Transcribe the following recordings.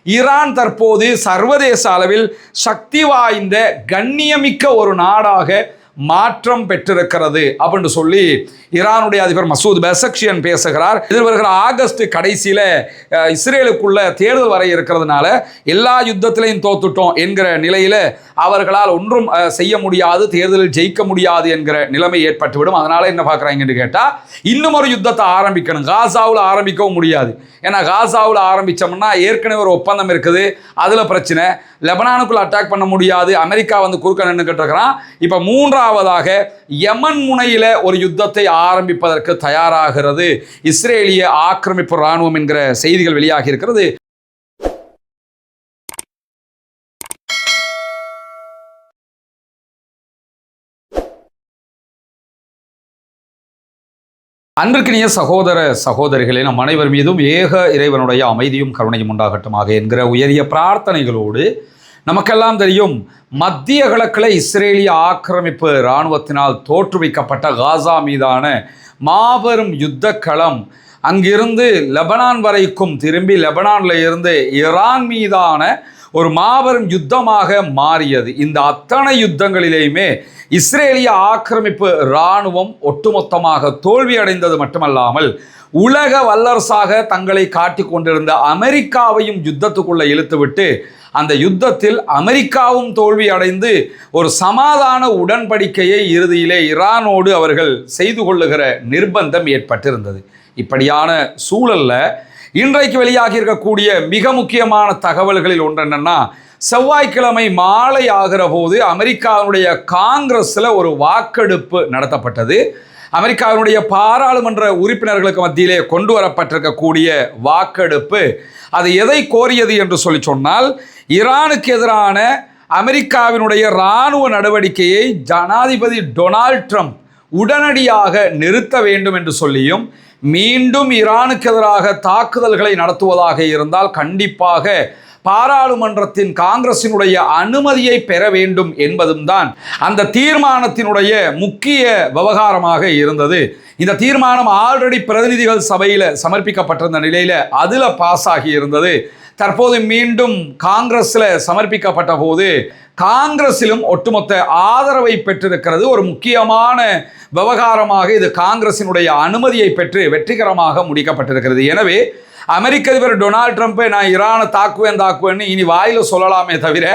Iran தற்போது சர்வதேச அளவில் சக்தி வாய்ந்த கண்ணியமிக்க ஒரு நாடாக மாற்றம் பெற்றிருக்கிறது அப்படின்னு சொல்லி ஈரானுடைய அதிபர் மசூத் பெசக்ஷியன் பேசுகிறார். எதிர்வருகிற ஆகஸ்ட் கடைசியில் இஸ்ரேலுக்குள்ள தேர்தல் வர இருக்கிறதுனால எல்லா யுத்தத்திலையும் தோத்துட்டோம் என்கிற நிலையில் அவர்களால் ஒன்றும் செய்ய முடியாது, தேர்தலில் ஜெயிக்க முடியாது என்கிற நிலைமை ஏற்பட்டுவிடும். அதனால என்ன பார்க்குறாங்கன்னு கேட்டால் இன்னும் ஒரு யுத்தத்தை ஆரம்பிக்கணும். காசாவில் ஆரம்பிக்கவும் முடியாது. ஏன்னா காசாவில் ஆரம்பித்தோம்னா ஏற்கனவே ஒரு ஒப்பந்தம் இருக்குது, அதில் பிரச்சனை. லெபனானுக்குள்ள அட்டாக் பண்ண முடியாது, அமெரிக்கா வந்து குறுக்க நின்றுக்கிட்டு இருக்கிறான். இப்போ மூன்றாவதாக யமன் முனையில் ஒரு யுத்தத்தை ஆரம்பிப்பதற்கு தயாராகிறது இஸ்ரேலிய ஆக்கிரமிப்பு இராணுவம் என்கிற செய்திகள் வெளியாகி இருக்கிறது. அன்பிற்கினிய சகோதர சகோதரிகளே, நம் அனைவர் மீதும் ஏக இறைவனுடைய அமைதியும் கருணையும் உண்டாகட்டுமாக என்கிற உயரிய பிரார்த்தனைகளோடு, நமக்கெல்லாம் தெரியும் மத்திய கிழக்கில் இஸ்ரேலிய ஆக்கிரமிப்பு இராணுவத்தினால் தோற்றுவிக்கப்பட்ட காசா மீதான மாபெரும் யுத்த களம் அங்கிருந்து லெபனான் வரைக்கும் திரும்பி லெபனானில் இருந்து ஈரான் மீதான ஒரு மாபெரும் யுத்தமாக மாறியது. இந்த அத்தனை யுத்தங்களிலேயுமே இஸ்ரேலிய ஆக்கிரமிப்பு இராணுவம் ஒட்டுமொத்தமாக தோல்வி அடைந்தது மட்டுமல்லாமல் உலக வல்லரசாக தங்களை காட்டிக் கொண்டிருந்த அமெரிக்காவையும் யுத்தத்துக்குள்ள இழுத்துவிட்டு அந்த யுத்தத்தில் அமெரிக்காவும் தோல்வி அடைந்து ஒரு சமாதான உடன்படிக்கையை இறுதியிலே ஈரானோடு அவர்கள் செய்து கொள்ளுகிற நிர்பந்தம் ஏற்பட்டிருந்தது. இப்படியான சூழல்ல இன்றைக்கு வெளியாகி இருக்கக்கூடிய மிக முக்கியமான தகவல்களில் ஒன்று என்னன்னா, செவ்வாய்க்கிழமை மாலை ஆகிற போது அமெரிக்காவினுடைய காங்கிரஸில் ஒரு வாக்கெடுப்பு நடத்தப்பட்டது. அமெரிக்காவினுடைய பாராளுமன்ற உறுப்பினர்களுக்கு மத்தியிலே கொண்டு வரப்பட்டிருக்கக்கூடிய வாக்கெடுப்பு அது எதை கோரியது என்று சொன்னால், ஈரானுக்கு எதிரான அமெரிக்காவினுடைய இராணுவ நடவடிக்கையை ஜனாதிபதி டொனால்ட் ட்ரம்ப் உடனடியாக நிறுத்த வேண்டும் என்று சொல்லியும், மீண்டும் ஈரானுக்கு எதிராக தாக்குதல்களை நடத்துவதாக இருந்தால் கண்டிப்பாக பாராளுமன்றத்தின் காங்கிரசினுடைய அனுமதியை பெற வேண்டும் என்பதும் தான் அந்த தீர்மானத்தினுடைய முக்கிய விவகாரமாக இருந்தது. இந்த தீர்மானம் ஆல்ரெடி பிரதிநிதிகள் சபையில் சமர்ப்பிக்கப்பட்டிருந்த நிலையில் அதில் பாஸ் ஆகி இருந்தது. தற்போது மீண்டும் காங்கிரஸில் சமர்ப்பிக்கப்பட்ட போது காங்கிரஸிலும் ஒட்டுமொத்த ஆதரவை பெற்றிருக்கிறது. ஒரு முக்கியமான விவகாரமாக இது காங்கிரசினுடைய அனுமதியை பெற்று வெற்றிகரமாக முடிக்கப்பட்டிருக்கிறது. எனவே அமெரிக்க அதிபர் டொனால்ட் ட்ரம்ப்பை நான் ஈரானை தாக்குவேன்னு இனி வாயில் சொல்லலாமே தவிர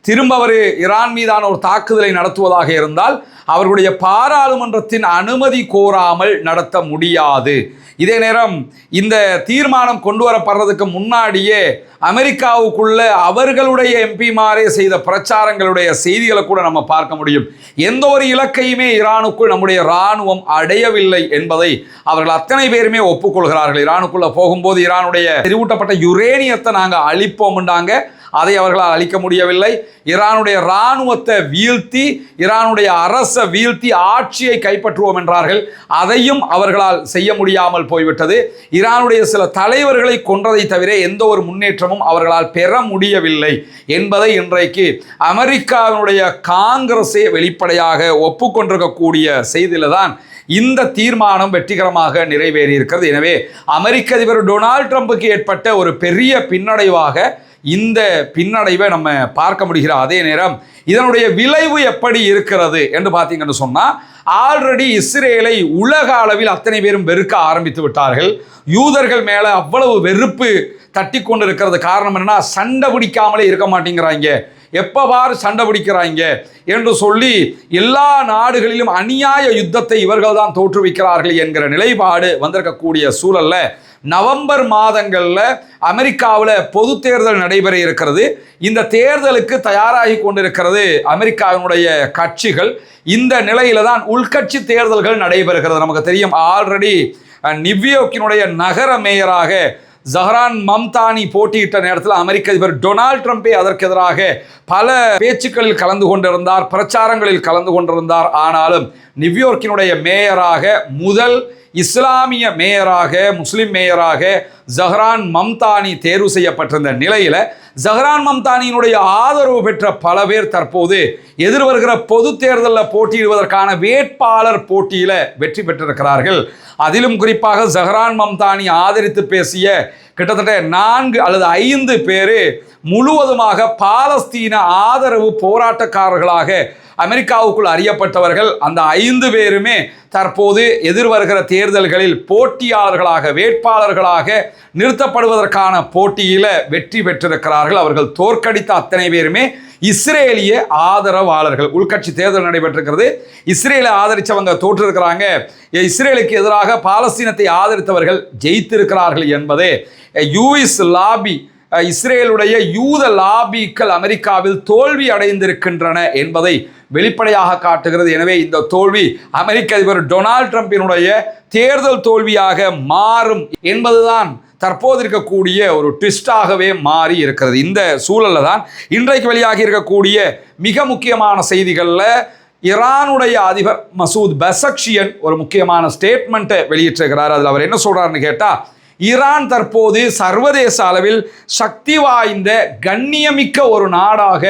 திரும்ப அவர் ஈரான் மீதான ஒரு தாக்குதலை நடத்துவதாக இருந்தால் அவர்களுடைய பாராளுமன்றத்தின் அனுமதி கோராமல் நடத்த முடியாது. இதே நேரம் இந்த தீர்மானம் கொண்டு வரப்படுறதுக்கு முன்னாடியே அமெரிக்காவுக்குள்ள அவர்களுடைய எம்பிமாரே செய்த பிரச்சாரங்களுடைய செய்திகளை கூட நம்ம பார்க்க முடியும். எந்த ஒரு இலக்கையுமே ஈரானுக்குள் நம்முடைய இராணுவம் அடையவில்லை என்பதை அவர்கள் அத்தனை பேருமே ஒப்புக்கொள்கிறார்கள். ஈரானுக்குள்ள போகும்போது ஈரானுடைய செறிவூட்டப்பட்ட யுரேனியத்தை நாங்கள் அழிப்போம்ண்டாங்க. அதை அவர்களால் அழிக்க முடியவில்லை. ஈரானுடைய இராணுவத்தை வீழ்த்தி ஈரானுடைய அரசை வீழ்த்தி ஆட்சியை கைப்பற்றுவோம் என்றார்கள். அதையும் அவர்களால் செய்ய முடியாமல் போய்விட்டது. ஈரானுடைய சில தலைவர்களை கொன்றதை தவிர எந்த ஒரு முன்னேற்றமும் அவர்களால் பெற முடியவில்லை என்பதை இன்றைக்கு அமெரிக்காவினுடைய காங்கிரஸே வெளிப்படையாக ஒப்புக்கொண்டிருக்கக்கூடிய செய்தியில தான் இந்த தீர்மானம் வெற்றிகரமாக நிறைவேறி இருக்கிறது. எனவே அமெரிக்க அதிபர் டொனால்ட் ட்ரம்புக்கு ஏற்பட்ட ஒரு பெரிய பின்னடைவாக இந்த பின்னடைவை நம்ம பார்க்க முடிகிற அதே நேரம் இதனுடைய விளைவு எப்படி இருக்கிறது என்று பார்த்தீங்கன்னு சொன்னால், ஆல்ரெடி இஸ்ரேலை உலக அளவில் அத்தனை பேரும் வெறுக்க ஆரம்பித்து விட்டார்கள். யூதர்கள் மேலே அவ்வளவு வெறுப்பு தட்டி கொண்டு இருக்கிறது. காரணம் என்னன்னா, சண்டை பிடிக்காமலே இருக்க மாட்டேங்கிறாங்க, எப்போ பாரு சண்டை பிடிக்கிறாங்க என்று சொல்லி எல்லா நாடுகளிலும் அநியாய யுத்தத்தை இவர்கள் தான் தோற்றுவிக்கிறார்கள் என்கிற நிலைப்பாடு வந்திருக்கக்கூடிய சூழல்ல நவம்பர் மாதங்களில் அமெரிக்காவில் பொது தேர்தல் நடைபெற இருக்கிறது. இந்த தேர்தலுக்கு தயாராகி கொண்டிருக்கிறது அமெரிக்காவினுடைய கட்சிகள். இந்த நிலையில தான் உள்கட்சி தேர்தல்கள் நடைபெறுகிறது. நமக்கு தெரியும், ஆல்ரெடி நியூயார்க்கினுடைய நகர மேயராக ஜஹ்ரான் மம்தானி போட்டியிட்ட நேரத்தில் அமெரிக்க அதிபர் டொனால்ட் ட்ரம்பே அதற்கு எதிராக பல பேச்சுக்களில் கலந்து கொண்டிருந்தார், பிரச்சாரங்களில் கலந்து கொண்டிருந்தார். ஆனாலும் நியூயார்க்கினுடைய மேயராக முதல் இஸ்லாமிய மேயராக, முஸ்லிம் மேயராக ஜஹ்ரான் மம்தானி தேர்வு செய்யப்பட்டிருந்த நிலையில ஜஹ்ரான் மம்தானியினுடைய ஆதரவு பெற்ற பல பேர் தற்போது எதிர்வருகிற பொது தேர்தலில் போட்டியிடுவதற்கான வேட்பாளர் போட்டியில வெற்றி பெற்றிருக்கிறார்கள். அதிலும் குறிப்பாக ஜஹ்ரான் மம்தானி ஆதரித்து பேசிய கிட்டத்தட்ட 4 அல்லது 5 பேர் முழுவதுமாக பாலஸ்தீன ஆதரவு போராட்டக்காரர்களாக அமெரிக்காவுக்குள் அறியப்பட்டவர்கள். அந்த 5 பேருமே தற்போது எதிர்வருகிற தேர்தல்களில் போட்டியாளர்களாக, வேட்பாளர்களாக நிறுத்தப்படுவதற்கான போட்டியில் வெற்றி பெற்றிருக்கிறார்கள். அவர்கள் தோற்கடித்த அத்தனை பேருமே இஸ்ரேலிய ஆதரவாளர்கள். உள்கட்சி தேர்தல் நடைபெற்றிருக்கிறது. இஸ்ரேலை ஆதரித்தவங்க தோற்றிருக்கிறாங்க. இஸ்ரேலுக்கு எதிராக பாலஸ்தீனத்தை ஆதரித்தவர்கள் ஜெயித்திருக்கிறார்கள் என்பதே யூஎஸ் லாபி, இஸ்ரேலுடைய யூத லாபிக்கள் அமெரிக்காவில் தோல்வி அடைந்திருக்கின்றன என்பதை வெளிப்படையாக காட்டுகிறது. எனவே இந்த தோல்வி அமெரிக்க அதிபர் டொனால்ட் ட்ரம்பினுடைய தேர்தல் தோல்வியாக மாறும் என்பதுதான் தற்போது இருக்கக்கூடிய ஒரு ட்விஸ்டாகவே மாறி இருக்கிறது. இந்த சூழலில் தான் இன்றைக்கு வெளியாகி இருக்கக்கூடிய மிக முக்கியமான செய்திகளில் ஈரானுடைய அதிபர் மசூத் பெசக்ஷியன் ஒரு முக்கியமான ஸ்டேட்மெண்ட்டை வெளியிட்டிருக்கிறார். அதில் அவர் என்ன சொல்றாருன்னு கேட்டால், ஈரான் தற்போது சர்வதேச அளவில் சக்தி வாய்ந்த கண்ணியமிக்க ஒரு நாடாக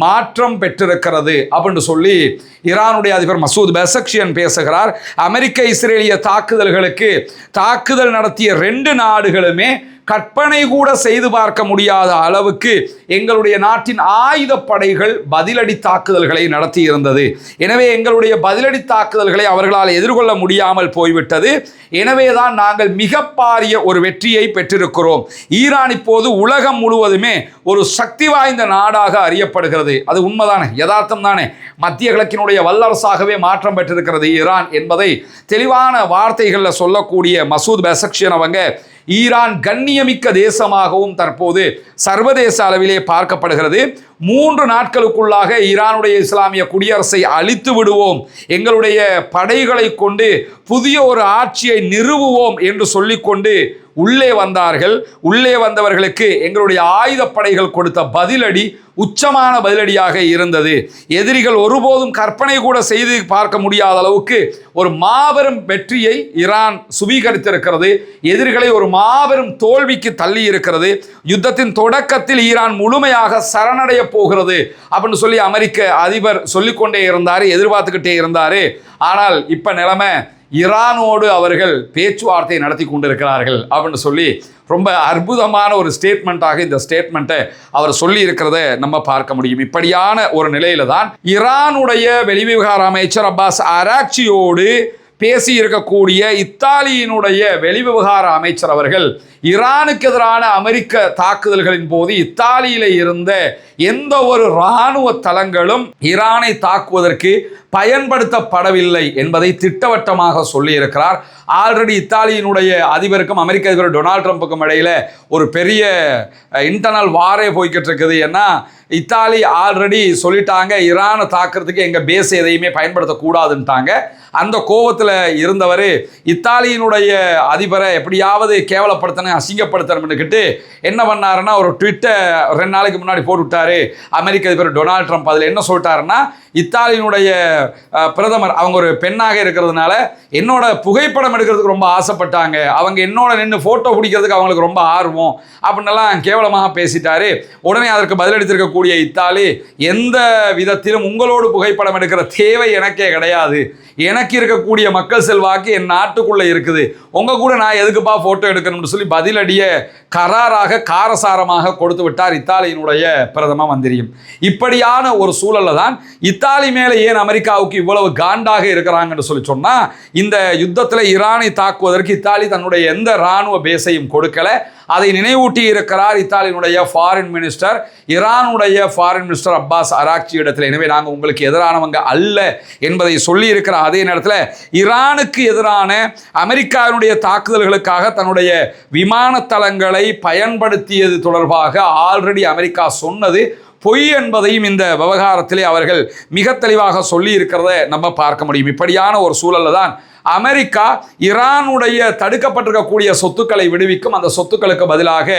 மாற்றம் பெற்றிருக்கிறது அப்படின்னு சொல்லி ஈரானுடைய அதிபர் மசூத் பெசக்ஷியன் பேசுகிறார். அமெரிக்க இஸ்ரேலிய தாக்குதல்களுக்கு தாக்குதல் நடத்திய 2 நாடுகளுமே கற்பனை கூட செய்து பார்க்க முடியாத அளவுக்கு எங்களுடைய நாட்டின் ஆயுதப்படைகள் பதிலடி தாக்குதல்களை நடத்தி இருந்தது. எனவே எங்களுடைய பதிலடி தாக்குதல்களை அவர்களால் எதிர்கொள்ள முடியாமல் போய்விட்டது. எனவேதான் நாங்கள் மிக பாரிய ஒரு வெற்றியை பெற்றிருக்கிறோம். ஈரான் இப்போது உலகம் முழுவதுமே ஒரு சக்தி வாய்ந்த நாடாக அறியப்படுகிறது. அது உண்மைதானே, யதார்த்தம் தானே. மத்திய கிழக்கினுடைய வல்லரசாகவே மாற்றம் பெற்றிருக்கிறது ஈரான் என்பதை தெளிவான வார்த்தைகளில் சொல்லக்கூடிய மசூத் பெசக்ஷியன் அவங்க ஈரான் கண்ணியமிக்க தேசமாகவும் தற்போது சர்வதேச அளவிலே பார்க்கப்படுகிறது. 3 நாட்களுக்குள்ளாக ஈரானுடைய இஸ்லாமிய குடியரசை அழித்து விடுவோம், எங்களுடைய படைகளை கொண்டு புதிய ஒரு ஆட்சியை நிறுவுவோம் என்று சொல்லிக்கொண்டு உள்ளே வந்தார்கள். உள்ளே வந்தவர்களுக்கு எங்களுடைய ஆயுதப்படைகள் கொடுத்த பதிலடி உச்சமான பதிலடியாக இருந்தது. எதிரிகள் ஒருபோதும் கற்பனை கூட செய்து பார்க்க முடியாத அளவுக்கு ஒரு மாபெரும் வெற்றியை ஈரான் சுவீகரித்திருக்கிறது. எதிரிகளை ஒரு மாபெரும் தோல்விக்கு தள்ளி இருக்கிறது. யுத்தத்தின் தொடக்கத்தில் ஈரான் முழுமையாக சரணடைய போகிறது அப்படின்னு சொல்லி அமெரிக்க அதிபர் சொல்லிக்கொண்டே இருந்தார், எதிர்பார்த்துக்கிட்டே இருந்தார். ஆனால் இப்ப நிலைமை ஈரானோடு அவர்கள் பேச்சுவார்த்தை நடத்தி கொண்டிருக்கிறார்கள் அப்படின்னு சொல்லி ரொம்ப அற்புதமான ஒரு ஸ்டேட்மெண்ட்டாக இந்த ஸ்டேட்மெண்ட்டை அவர் சொல்லி இருக்கிறத நம்ம பார்க்க முடியும். இப்படியான ஒரு நிலையில தான் ஈரானுடைய வெளிவிவகார அமைச்சர் அப்பாஸ் அராக்சியோடு பேசி இருக்கக்கூடிய இத்தாலியினுடைய வெளிவிவகார அமைச்சர் அவர்கள் ஈரானுக்கு எதிரான அமெரிக்க தாக்குதல்களின் போது இத்தாலியில இருந்த எந்த ஒரு இராணுவ தளங்களும் ஈரானை தாக்குவதற்கு பயன்படுத்தப்படவில்லை என்பதை திட்டவட்டமாக சொல்லியிருக்கிறார். ஆல்ரெடி இத்தாலியினுடைய அதிபருக்கும் அமெரிக்க அதிபர் டொனால்ட் ட்ரம்புக்கும் இடையில ஒரு பெரிய இன்டர்னல் வாரே போய்கிட்டு இருக்குது. ஏன்னா இத்தாலி ஆல்ரெடி சொல்லிட்டாங்க, ஈரானை தாக்குறதுக்கு எங்கள் பேஸ் எதையுமே பயன்படுத்தக்கூடாதுன்ட்டாங்க. அந்த கோபத்தில் இருந்தவர் இத்தாலியினுடைய அதிபரை எப்படியாவது கேவலப்படுத்தணும், அசிங்கப்படுத்தணும்னுக்கிட்டு என்ன பண்ணாருன்னா ஒரு ட்விட்டை 2 நாளைக்கு முன்னாடி போட்டுவிட்டாரு அமெரிக்க அதிபர் டொனால்ட் ட்ரம்ப். அதில் என்ன சொல்லிட்டாருன்னா, இத்தாலியினுடைய பிரதமர் அவங்க ஒரு பெண்ணாக இருக்கிறதுனால என்னோட புகைப்படம் எடுக்கிறதுக்கு ரொம்ப ஆசைப்பட்டாங்க, அவங்க என்னோட நின்று ஃபோட்டோ பிடிக்கிறதுக்கு அவங்களுக்கு ரொம்ப ஆர்வம் அப்படின்னெல்லாம் கேவலமாக பேசிட்டாரு. உடனே அதற்கு பதிலளித்திருக்கக்கூடிய இத்தாலி, எந்த விதத்திலும் உங்களோடு புகைப்படம் எடுக்கிற தேவை எனக்கே கிடையாது, எனக்கு இருக்கக்கூடிய மக்கள் செல்வாக்கு என் நாட்டுக்குள்ளே இருக்குது, உங்கள் கூட நான் எதுக்குப்பா ஃபோட்டோ எடுக்கணும்னு சொல்லி பதிலடிய கராராக காரசாரமாக கொடுத்து விட்டார் இத்தாலியினுடைய பிரதம மந்திரியும். இப்படியான ஒரு சூழலில் தான் இத்தாலி மேலே ஏன் அமெரிக்காவுக்கு இவ்வளவு காண்டாக இருக்கிறாங்கன்னு சொல்லி சொன்னால், இந்த யுத்தத்தில் ஈரானை தாக்குவதற்கு இத்தாலி தன்னுடைய எந்த இராணுவ பேஸையும் கொடுக்கல. அதை நினைவூட்டி இருக்கிறார் இத்தாலியினுடைய ஃபாரின் மினிஸ்டர், ஈரானுடைய ஃபாரின் மினிஸ்டர் அப்பாஸ் அராக்சி இடத்துல. எனவே நாங்கள் உங்களுக்கு எதிரானவங்க அல்ல என்பதை சொல்லி இருக்கிற அதே நேரத்தில் ஈரானுக்கு எதிரான அமெரிக்காவினுடைய தாக்குதல்களுக்காக தன்னுடைய விமான தளங்களை பயன்படுத்தியது தொடர்பாக ஆல்ரெடி அமெரிக்கா சொன்னது பொய் என்பதையும் இந்த விவகாரத்திலே அவர்கள் மிக தெளிவாக சொல்லி இருக்கிறத நம்ம பார்க்க முடியும். இப்படியான ஒரு சூழலில் தான் அமெரிக்கா ஈரானுடைய தடுக்கப்பட்டிருக்கக்கூடிய சொத்துக்களை விடுவிக்கும், அந்த சொத்துக்களுக்கு பதிலாக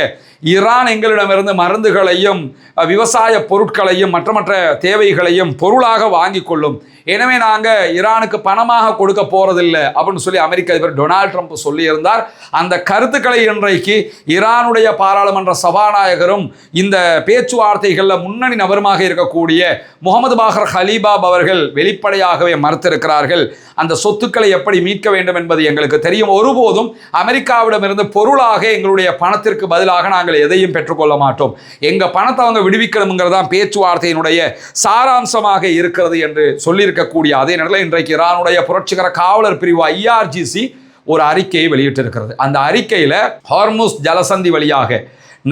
ஈரான் எங்களிடமிருந்து மருந்துகளையும் விவசாய பொருட்களையும் மற்ற தேவைகளையும் பொருளாக வாங்கி கொள்ளும். எனவே நாங்கள் ஈரானுக்கு பணமாக கொடுக்க போறதில்லை அப்படின்னு சொல்லி அமெரிக்க அதிபர் டொனால்ட் ட்ரம்ப் சொல்லியிருந்தார். அந்த கருத்துக்களை இன்றைக்கு ஈரானுடைய பாராளுமன்ற சபாநாயகரும் இந்த பேச்சுவார்த்தைகளில் முன்னணி நபருமாக இருக்கக்கூடிய முகமது பாகர் ஹலீபாப் அவர்கள் வெளிப்படையாகவே மறுத்திருக்கிறார்கள். அந்த சொத்துக்களை எப்படி மீட்க வேண்டும் என்பது எங்களுக்கு தெரியும். ஒருபோதும் அமெரிக்காவிடமிருந்து பொருளாக எங்களுடைய பணத்திற்கு பதிலாக நாங்கள் எதையும் பெற்றுக்கொள்ள மாட்டோம். எங்கள் பணத்தை அவங்க விடுவிக்கணுங்கிறதான் பேச்சுவார்த்தையினுடைய சாராம்சமாக இருக்கிறது என்று சொல்லியிருக்கக்கூடிய அதே நேரத்தில் இன்றைக்கு ஈரானுடைய புரட்சிகர காவலர் பிரிவு IRGC ஒரு அறிக்கையை வெளியிட்டிருக்கிறது. அந்த அறிக்கையில் ஹார்முஸ் ஜலசந்தி வழியாக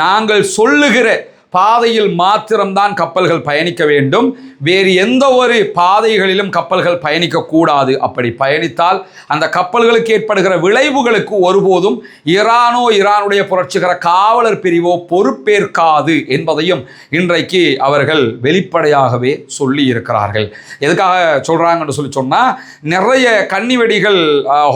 நாங்கள் சொல்லுகிற பாதையில் மாத்திரம்தான் கப்பல்கள் பயணிக்க வேண்டும், வேறு எந்த ஒரு பாதைகளிலும் கப்பல்கள் பயணிக்கக்கூடாது. அப்படி பயணித்தால் அந்த கப்பல்களுக்கு ஏற்படுகிற விளைவுகளுக்கு ஒருபோதும் ஈரானுடைய புரட்சிகர காவலர் பிரிவோ பொறுப்பேற்காது என்பதையும் இன்றைக்கு அவர்கள் வெளிப்படையாகவே சொல்லி இருக்கிறார்கள். எதுக்காக சொல்கிறாங்கன்னு சொன்னால் நிறைய கன்னி வெடிகள்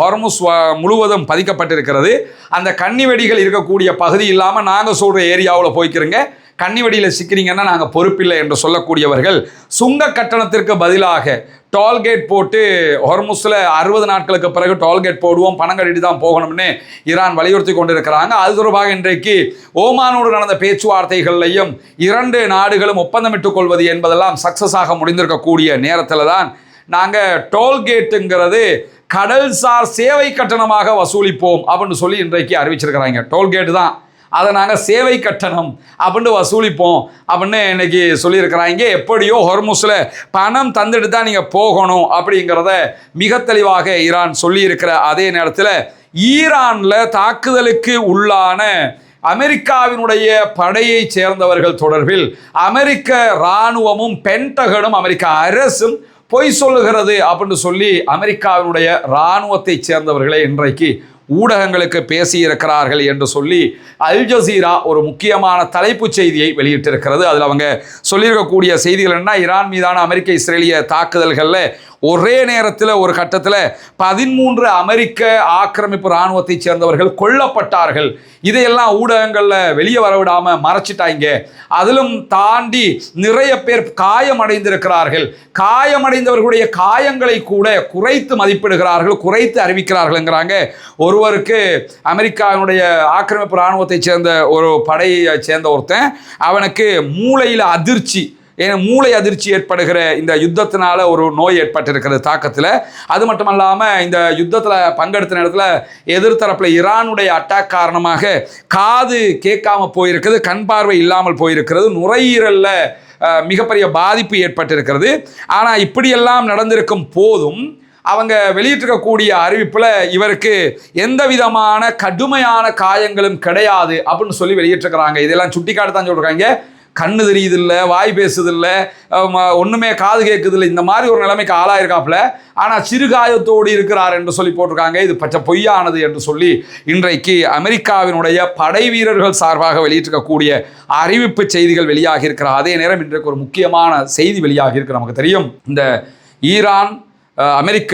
ஹார்முஸ் முழுவதும் பதிக்கப்பட்டிருக்கிறது. அந்த கன்னி வெடிகள் இருக்கக்கூடிய பகுதி இல்லாமல் நாங்கள் சொல்கிற ஏரியாவில் போய்க்கிறோங்க, கன்னிவெடியில் சிக்கிறீங்கன்னா நாங்கள் பொறுப்பில்லை என்று சொல்லக்கூடியவர்கள் சுங்க கட்டணத்திற்கு பதிலாக டோல்கேட் போட்டு ஹொர்முஸில் 60 நாட்களுக்கு பிறகு டோல்கேட் போடுவோம், பணம் கட்டிட்டு தான் போகணும்னு ஈரான் வலியுறுத்தி கொண்டிருக்கிறாங்க. அது தொடர்பாக இன்றைக்கு ஓமானோடு நடந்த பேச்சுவார்த்தைகளையும் 2 நாடுகளும் ஒப்பந்தமிட்டுக் கொள்வது என்பதெல்லாம் சக்சஸாக முடிந்திருக்கக்கூடிய நேரத்தில் தான் நாங்கள் டோல்கேட்டுங்கிறது கடல்சார் சேவை கட்டணமாக வசூலிப்போம் அப்படின்னு சொல்லி இன்றைக்கு அறிவிச்சிருக்கிறாங்க. டோல்கேட்டு தான், அதை நாங்கள் சேவை கட்டணம் அப்படின்னு வசூலிப்போம் அப்படின்னு இன்னைக்கு சொல்லியிருக்கிறாங்க. எப்படியோ ஹொர்முஸில் பணம் தந்துட்டு தான் நீங்கள் போகணும் அப்படிங்கிறத மிக தெளிவாக ஈரான் சொல்லியிருக்கிற அதே நேரத்தில் ஈரானில் தாக்குதலுக்கு உள்ளான அமெரிக்காவினுடைய படையை சேர்ந்தவர்கள் தொடர்பில் அமெரிக்க இராணுவமும் பென்டகனும் அமெரிக்க அரசும் பொய் சொல்லுகிறது அப்படின்னு சொல்லி அமெரிக்காவினுடைய இராணுவத்தை சேர்ந்தவர்களே இன்றைக்கு ஊடகங்களுக்கு பேசியிருக்கிறார்கள் என்று சொல்லி அல் ஜசீரா ஒரு முக்கியமான தலைப்புச் செய்தியை வெளியிட்டிருக்கிறது. அதில் அவங்க சொல்லியிருக்கக்கூடிய செய்திகள் என்ன, ஈரான் மீதான அமெரிக்க இஸ்ரேலிய தாக்குதல்களில் ஒரே நேரத்தில் ஒரு கட்டத்தில் 13 அமெரிக்க ஆக்கிரமிப்பு இராணுவத்தை சேர்ந்தவர்கள் கொல்லப்பட்டார்கள். இதையெல்லாம் ஊடகங்களில் வெளியே வரவிடாமல் மறைச்சிட்டாங்க. அதிலும் தாண்டி நிறைய பேர் காயமடைந்திருக்கிறார்கள். காயமடைந்தவர்களுடைய காயங்களை கூட குறைத்து மதிப்பிடுகிறார்கள், குறைத்து அறிவிக்கிறார்கள்ங்கிறாங்க. ஒருவருக்கு அமெரிக்காவினுடைய ஆக்கிரமிப்பு இராணுவத்தை சேர்ந்த ஒரு படையை சேர்ந்த ஒருத்தன், அவனுக்கு மூளையில் அதிர்ச்சி, ஏன்னா மூளை அதிர்ச்சி ஏற்படுகிற இந்த யுத்தத்தினால ஒரு நோய் ஏற்பட்டிருக்கிறது தாக்கத்தில். அது மட்டும் இல்லாமல் இந்த யுத்தத்தில் பங்கெடுத்த நேரத்தில் எதிர்த்தரப்பில் ஈரானுடைய அட்டாக் காரணமாக காது கேட்காம போயிருக்கிறது, கண் பார்வை இல்லாமல் போயிருக்கிறது, நுரையீரலில் மிகப்பெரிய பாதிப்பு ஏற்பட்டிருக்கிறது. ஆனால் இப்படியெல்லாம் நடந்திருக்கும் போதும் அவங்க வெளியிட்டிருக்கக்கூடிய அறிவிப்பில் இவருக்கு எந்த விதமான கடுமையான காயங்களும் கிடையாது அப்படின்னு சொல்லி வெளியிட்டிருக்கிறாங்க. இதெல்லாம் சுட்டிக்காட்டு தான் சொல்கிறாங்க. கண்ணு தெரியுதில்லை, வாய் பேசுதில்லை, ஒன்றுமே காது கேட்குதில்லை, இந்த மாதிரி ஒரு நிலைமைக்கு ஆளாயிருக்காப்புல, ஆனால் சிறுகாயத்தோடு இருக்கிறார் என்று சொல்லி போட்டிருக்காங்க. இது பச்சை பொய்யானது என்று சொல்லி இன்றைக்கு அமெரிக்காவினுடைய படை வீரர்கள் சார்பாக வெளியிட்டிருக்கக்கூடிய அறிவிப்பு செய்திகள் வெளியாகி இருக்கிற அதே நேரம் இன்றைக்கு ஒரு முக்கியமான செய்தி வெளியாகி இருக்கு. நமக்கு தெரியும், இந்த ஈரான் அமெரிக்க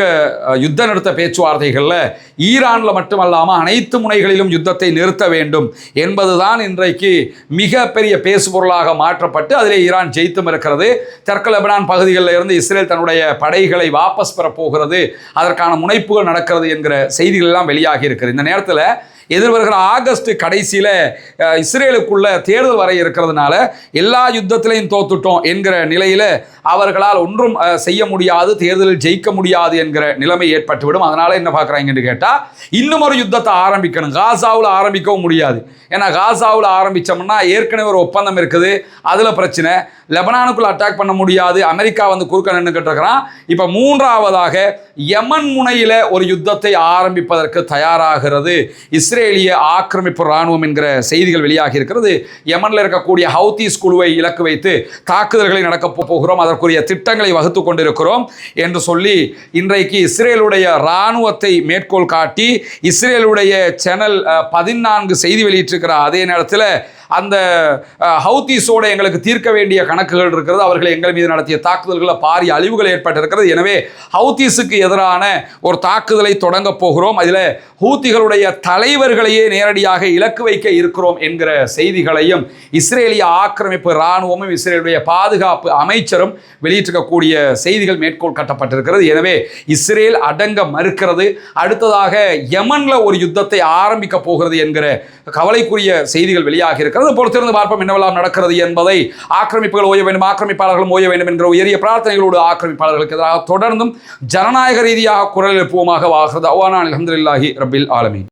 யுத்த நிறுத்த பேச்சுவார்த்தைகளில் ஈரானில் மட்டுமல்லாமல் அனைத்து முனைகளிலும் யுத்தத்தை நிறுத்த வேண்டும் என்பதுதான் இன்றைக்கு மிகப்பெரிய பேசுபொருளாக மாற்றப்பட்டு அதிலே ஈரான் ஜெயித்தும் இருக்கிறது. தெற்கு லெபனான் பகுதிகளில் இருந்து இஸ்ரேல் தன்னுடைய படைகளை வாபஸ் பெறப்போகிறது, அதற்கான முனைப்புகள் நடக்கிறது என்கிற செய்திகள் எல்லாம் வெளியாகி இருக்கிறது. இந்த நேரத்தில் எதிர்வருகிற ஆகஸ்ட் கடைசியில் இஸ்ரேலுக்குள்ள தேர்தல் வர இருக்கிறதுனால எல்லா யுத்தத்திலையும் தோத்துட்டோம் என்கிற நிலையில் அவர்களால் ஒன்றும் செய்ய முடியாது, தேர்தலில் ஜெயிக்க முடியாது என்கிற நிலைமை ஏற்பட்டுவிடும். அதனால் என்ன பார்க்குறாங்கன்னு கேட்டால் இன்னும் ஒரு யுத்தத்தை ஆரம்பிக்கணும். காசாவில் ஆரம்பிக்கவும் முடியாது, ஏன்னா காசாவில் ஆரம்பித்தோம்னா ஏற்கனவே ஒரு ஒப்பந்தம் இருக்குது, அதில் பிரச்சனை. லெபனானுக்குள்ள அட்டாக் பண்ண முடியாது, அமெரிக்கா வந்து குறுக்க நின்றுக்கிட்டு இருக்கிறான். இப்போ 3ஆவதாக யமன் முனையில் ஒரு யுத்தத்தை ஆரம்பிப்பதற்கு தயாராகிறது இஸ்ரேலிய ஆக்கிரமிப்பு இராணுவம் என்கிற செய்திகள் வெளியாகி இருக்கிறது. யமனில் இருக்கக்கூடிய ஹவுதீஸ் குழுவை இலக்கு வைத்து தாக்குதல்களை நடக்கப் போகிறோம், அதற்குரிய திட்டங்களை வகுத்து கொண்டிருக்கிறோம் என்று சொல்லி இன்றைக்கு இஸ்ரேலுடைய இராணுவத்தை மேற்கோள் காட்டி இஸ்ரேலுடைய சேனல் 14 செய்தி வெளியிட்டிருக்கிற அதே நேரத்தில் அந்த ஹவுதீஸோடு எங்களுக்கு தீர்க்க வேண்டிய கணக்குகள் இருக்கிறது. அவர்கள் எங்கள் மீது நடத்திய தாக்குதல்களில் பாரிய அழிவுகள் ஏற்பட்டிருக்கிறது. எனவே ஹவுதீஸுக்கு எதிரான ஒரு தாக்குதலை தொடங்க போகிறோம், அதில் ஹூத்திகளுடைய தலைவர்களையே நேரடியாக இலக்கு வைக்க இருக்கிறோம் என்கிற செய்திகளையும் இஸ்ரேலிய ஆக்கிரமிப்பு இராணுவமும் இஸ்ரேலுடைய பாதுகாப்பு அமைச்சரும் வெளியிட்டிருக்கக்கூடிய செய்திகள் மேற்கோள் காட்டப்பட்டிருக்கிறது. எனவே இஸ்ரேல் அடங்க மறுக்கிறது, அடுத்ததாக யமன்ல ஒரு யுத்தத்தை ஆரம்பிக்க போகிறது என்கிற கவலைக்குரிய செய்திகள் வெளியாக இருக்கிறது. பொறுத்திருந்து பார்ப்போம் என்னவெல்லாம் நடக்கிறது என்பதை. ஆக்கிரமிப்புகள் ஓய வேண்டும், ஆக்கிரமிப்பாளர்களும் ஓய வேண்டும் என்ற உயரிய பிரார்த்தனைகளோடு ஆக்கிரமிப்பாளர்களுக்கு எதிராக தொடர்ந்தும் ஜனநாயக ரீதியாக குரல் எழுப்புவோமாக. வாகிறது அல்ஹம்துலில்லாஹி ரப்பில் ஆலமீன்.